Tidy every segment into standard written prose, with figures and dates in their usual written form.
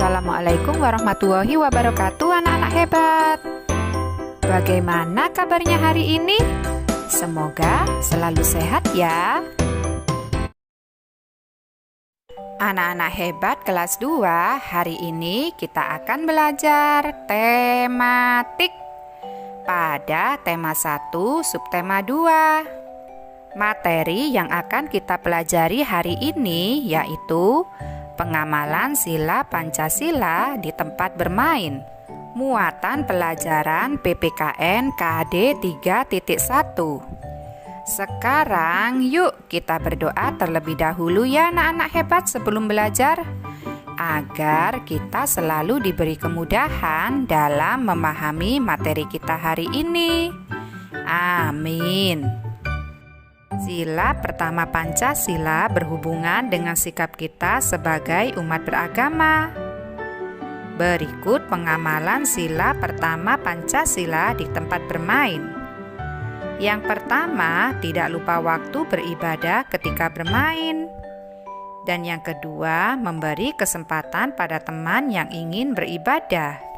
Assalamualaikum warahmatullahi wabarakatuh, anak-anak hebat. Bagaimana kabarnya hari ini? Semoga selalu sehat ya. Anak-anak hebat kelas 2, hari ini kita akan belajar tematik pada tema 1 subtema 2. Materi yang akan kita pelajari hari ini yaitu pengamalan sila Pancasila di tempat bermain. Muatan pelajaran PPKN KD 3.1. Sekarang yuk kita berdoa terlebih dahulu ya anak-anak hebat sebelum belajar, agar kita selalu diberi kemudahan dalam memahami materi kita hari ini. Amin. Sila pertama Pancasila berhubungan dengan sikap kita sebagai umat beragama. Berikut pengamalan sila pertama Pancasila di tempat bermain. Yang pertama, tidak lupa waktu beribadah ketika bermain. Dan yang kedua, memberi kesempatan pada teman yang ingin beribadah.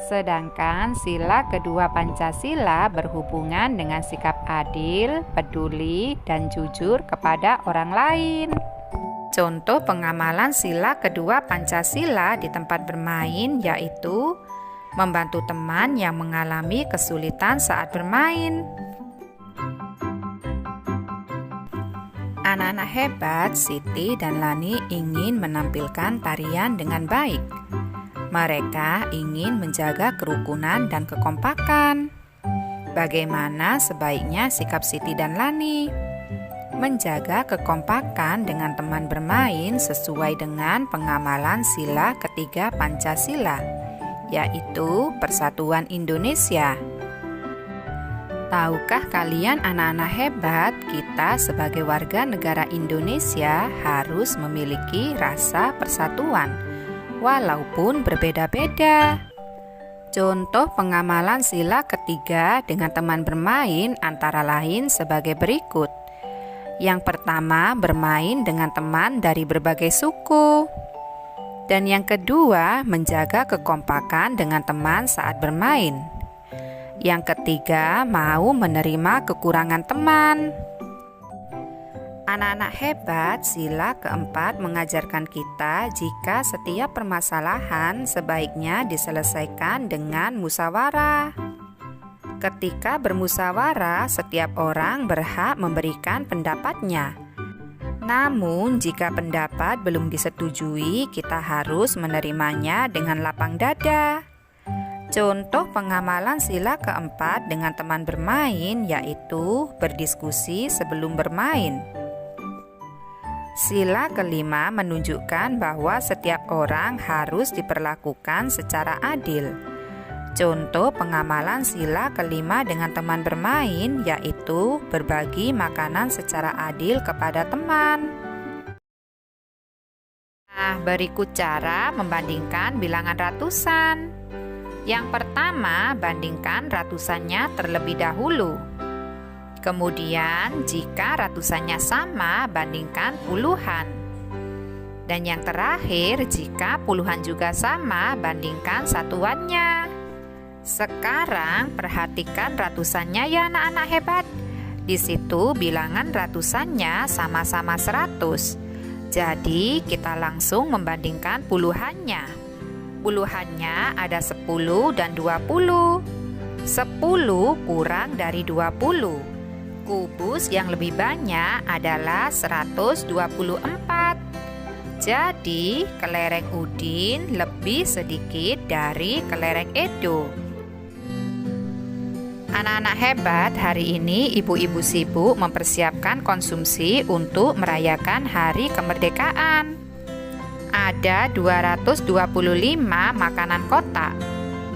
Sedangkan sila kedua Pancasila berhubungan dengan sikap adil, peduli, dan jujur kepada orang lain. Contoh pengamalan sila kedua Pancasila di tempat bermain yaitu membantu teman yang mengalami kesulitan saat bermain. Anak-anak hebat, Siti dan Lani ingin menampilkan tarian dengan baik. Mereka ingin menjaga kerukunan dan kekompakan. Bagaimana sebaiknya sikap Siti dan Lani? Menjaga kekompakan dengan teman bermain sesuai dengan pengamalan sila ketiga Pancasila, yaitu Persatuan Indonesia. Tahukah kalian anak-anak hebat, kita sebagai warga negara Indonesia harus memiliki rasa persatuan, walaupun berbeda-beda. Contoh pengamalan sila ketiga dengan teman bermain antara lain sebagai berikut. Yang pertama, bermain dengan teman dari berbagai suku. Dan yang kedua, menjaga kekompakan dengan teman saat bermain. Yang ketiga, mau menerima kekurangan teman. Anak-anak hebat, sila keempat mengajarkan kita jika setiap permasalahan sebaiknya diselesaikan dengan musyawarah. Ketika bermusyawarah, setiap orang berhak memberikan pendapatnya. Namun, jika pendapat belum disetujui, kita harus menerimanya dengan lapang dada. Contoh pengamalan sila keempat dengan teman bermain yaitu berdiskusi sebelum bermain. Sila kelima menunjukkan bahwa setiap orang harus diperlakukan secara adil. Contoh pengamalan sila kelima dengan teman bermain yaitu berbagi makanan secara adil kepada teman. Nah, berikut cara membandingkan bilangan ratusan. Yang pertama, bandingkan ratusannya terlebih dahulu. Kemudian, jika ratusannya sama, bandingkan puluhan. Dan yang terakhir, jika puluhan juga sama, bandingkan satuannya. Sekarang, perhatikan ratusannya ya anak-anak hebat. Di situ bilangan ratusannya sama-sama 100. Jadi, kita langsung membandingkan puluhannya. Puluhannya ada 10 dan 20. 10 kurang dari 20. Kubus yang lebih banyak adalah 124. Jadi, kelereng Udin lebih sedikit dari kelereng Edo. Anak-anak hebat, hari ini ibu-ibu sibuk mempersiapkan konsumsi untuk merayakan hari kemerdekaan. Ada 225 makanan kotak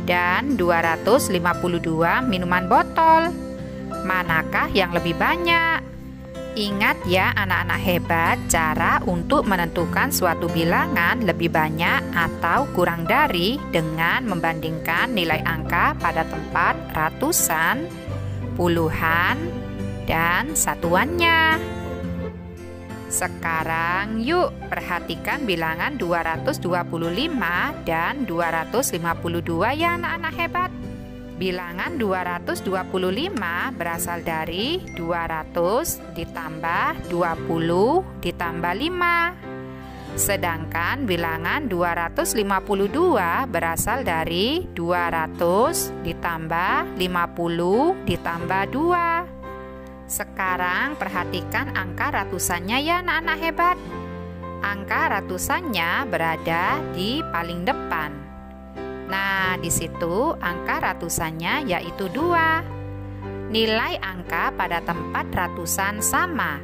dan 252 minuman botol. Manakah yang lebih banyak? Ingat ya anak-anak hebat, cara untuk menentukan suatu bilangan lebih banyak atau kurang dari dengan membandingkan nilai angka pada tempat ratusan, puluhan, dan satuannya. Sekarang yuk perhatikan bilangan 225 dan 252 ya anak-anak hebat. Bilangan 225 berasal dari 200 ditambah 20 ditambah 5. Sedangkan bilangan 252 berasal dari 200 ditambah 50 ditambah 2. Sekarang perhatikan angka ratusannya ya anak-anak hebat. Angka ratusannya berada di paling depan. Nah, di situ angka ratusannya yaitu 2. Nilai angka pada tempat ratusan sama,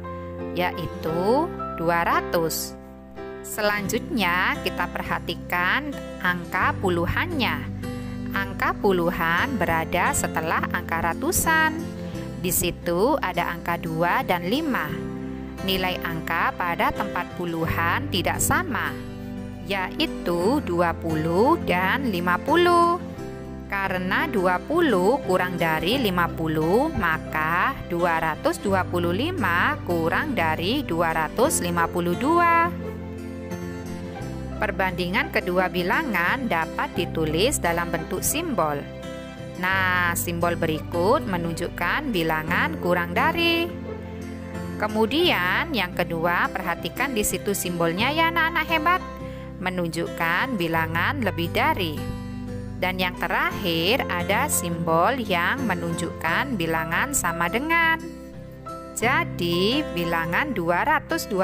yaitu 200. Selanjutnya kita perhatikan angka puluhannya. Angka puluhan berada setelah angka ratusan. Di situ ada angka 2 dan 5. Nilai angka pada tempat puluhan tidak sama, yaitu 20 dan 50. Karena 20 kurang dari 50, maka 225 kurang dari 252. Perbandingan kedua bilangan dapat ditulis dalam bentuk simbol. Nah, simbol berikut menunjukkan bilangan kurang dari. Kemudian yang kedua, perhatikan di situ simbolnya ya anak-anak hebat, menunjukkan bilangan lebih dari. Dan yang terakhir ada simbol yang menunjukkan bilangan sama dengan. Jadi bilangan 225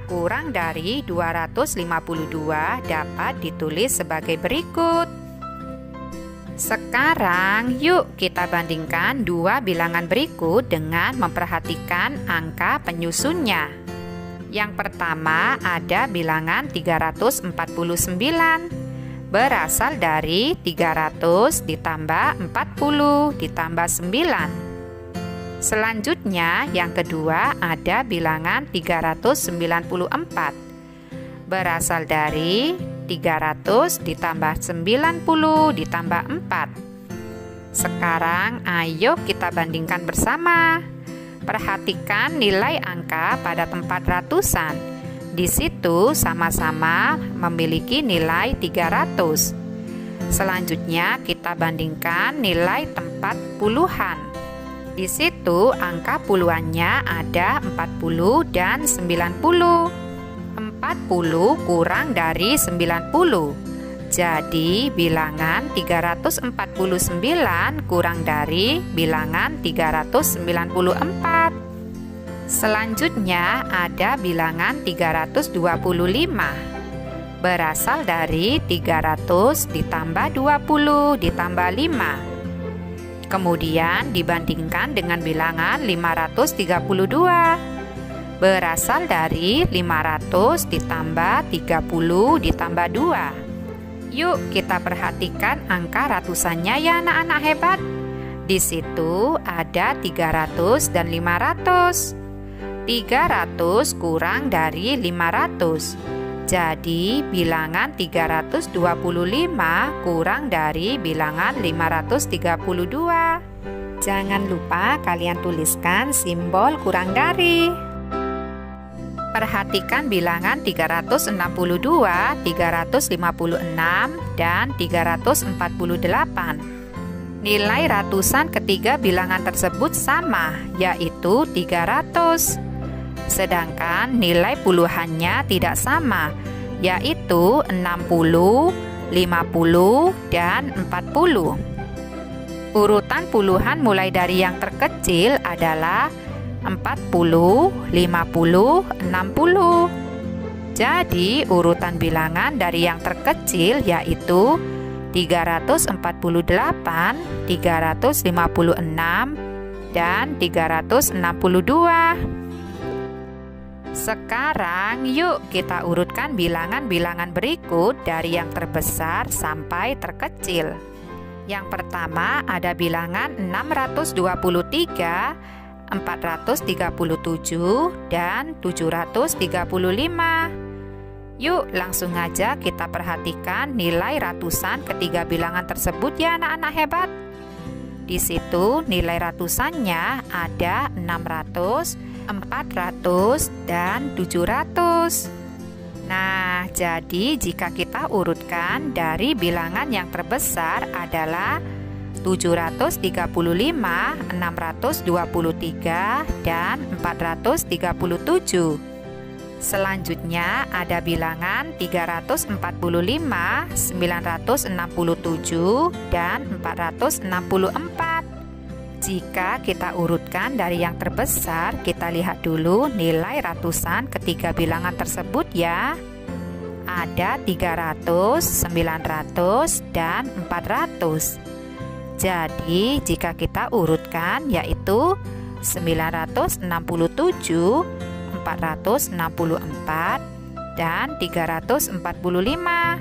kurang dari 252 dapat ditulis sebagai berikut. Sekarang yuk kita bandingkan dua bilangan berikut dengan memperhatikan angka penyusunnya. Yang pertama ada bilangan 349. Berasal dari 300 ditambah 40 ditambah 9. Selanjutnya yang kedua ada bilangan 394. Berasal dari 300 ditambah 90 ditambah 4. Sekarang ayo kita bandingkan bersama. Perhatikan nilai angka pada tempat ratusan. Di situ sama-sama memiliki nilai 300. Selanjutnya kita bandingkan nilai tempat puluhan. Di situ angka puluhannya ada 40 dan 90. 40 kurang dari 90. Jadi bilangan 349 kurang dari bilangan 394. Selanjutnya ada bilangan 325. Berasal dari 300 ditambah 20 ditambah 5. Kemudian dibandingkan dengan bilangan 532. Berasal dari 500 ditambah 30 ditambah 2. Yuk kita perhatikan angka ratusannya ya anak-anak hebat. Di situ ada 300 dan 500. 300 kurang dari 500. Jadi bilangan 325 kurang dari bilangan 532. Jangan lupa kalian tuliskan simbol kurang dari. Perhatikan bilangan 362, 356, dan 348. Nilai ratusan ketiga bilangan tersebut sama, yaitu 300. Sedangkan nilai puluhannya tidak sama, yaitu 60, 50, dan 40. Urutan puluhan mulai dari yang terkecil adalah 40, 50, 60. Jadi urutan bilangan dari yang terkecil yaitu 348, 356, dan 362. Sekarang yuk kita urutkan bilangan-bilangan berikut dari yang terbesar sampai terkecil. Yang pertama ada bilangan 623, 437, dan 735. Yuk langsung aja kita perhatikan nilai ratusan ketiga bilangan tersebut ya anak-anak hebat. Di situ nilai ratusannya ada 600, 400, dan 700. Nah, jadi jika kita urutkan dari bilangan yang terbesar adalah 735, 623, dan 437. Selanjutnya ada bilangan 345, 967, dan 464. Jika kita urutkan dari yang terbesar, kita lihat dulu nilai ratusan ketiga bilangan tersebut ya. Ada 300, 900, dan 400. Jadi, jika kita urutkan yaitu 967, 464, dan 345.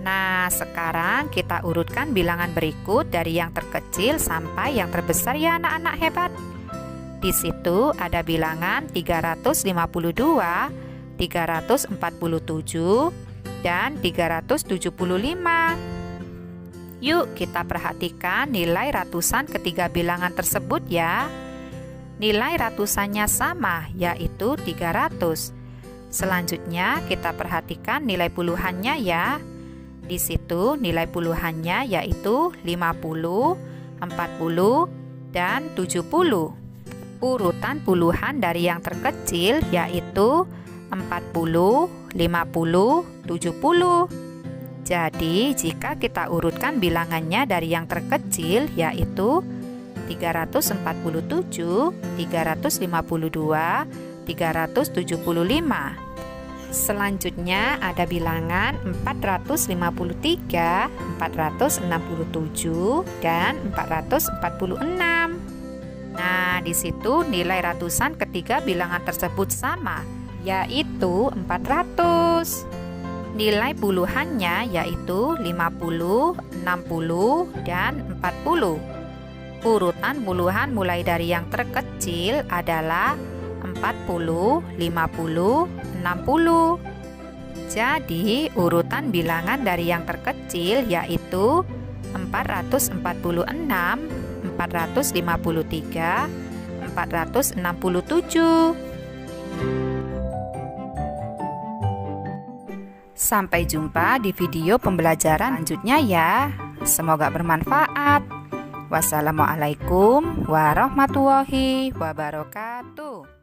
Nah, sekarang kita urutkan bilangan berikut dari yang terkecil sampai yang terbesar ya anak-anak hebat. Di situ ada bilangan 352, 347, dan 375. Yuk kita perhatikan nilai ratusan ketiga bilangan tersebut ya. Nilai ratusannya sama, yaitu 300. Selanjutnya kita perhatikan nilai puluhannya ya. Di situ nilai puluhannya yaitu 50, 40, dan 70. Urutan puluhan dari yang terkecil yaitu 40, 50, 70. Jadi jika kita urutkan bilangannya dari yang terkecil yaitu 347, 352, 375. Selanjutnya ada bilangan 453, 467, dan 446. Nah, di situ nilai ratusan ketiga bilangan tersebut sama, yaitu 400. Nilai puluhannya yaitu 50, 60, dan 40. Urutan puluhan mulai dari yang terkecil adalah 40, 50, 60. Jadi urutan bilangan dari yang terkecil yaitu 446, 453, 467. Sampai jumpa di video pembelajaran selanjutnya ya. Semoga bermanfaat. Wassalamualaikum warahmatullahi wabarakatuh.